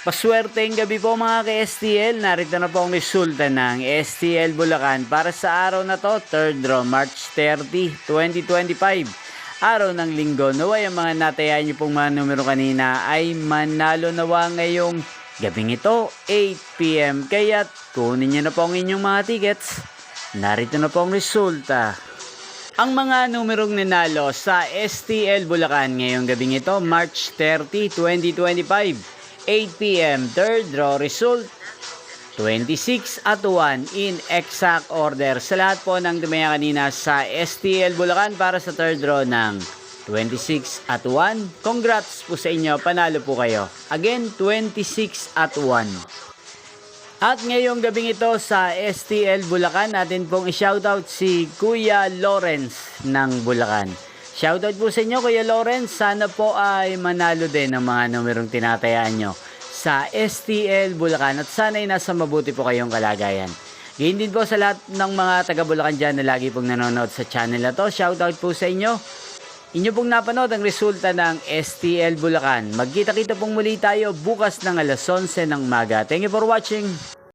Paswerteng gabi po mga ka-STL, narito na po ang resulta ng STL Bulacan para sa araw na to, 3rd draw, March 30, 2025. Araw ng linggo, naway ang mga natayaan nyo pong mga numero kanina ay manalo nawa ngayong gabing ito, 8 PM. Kaya't kunin nyo na po ang inyong mga tickets. Narito na po ang resulta. Ang mga numerong nanalo sa STL Bulacan ngayong gabing ito, March 30, 2025. 8 PM, third draw result, 26 at 1 in exact order. Sa lahat po ng dumaya kanina sa STL Bulacan para sa third draw ng 26 at 1, congrats po sa inyo, panalo po kayo. Again, 26 at 1. At ngayong gabing ito sa STL Bulacan, natin pong i-shoutout si Kuya Lawrence ng Bulacan. Shoutout po sa inyo Kuya Lawrence, sana po ay manalo din ng mga numerong tinatayaan nyo sa STL Bulacan at sana ay nasa mabuti po kayong kalagayan. Ganyan din po sa lahat ng mga taga Bulacan dyan na lagi pong nanonood sa channel na to. Shoutout po sa inyo. Inyo pong napanood ang resulta ng STL Bulacan. Magkita-kita pong muli tayo bukas ng alas 11 ng umaga. Thank you for watching.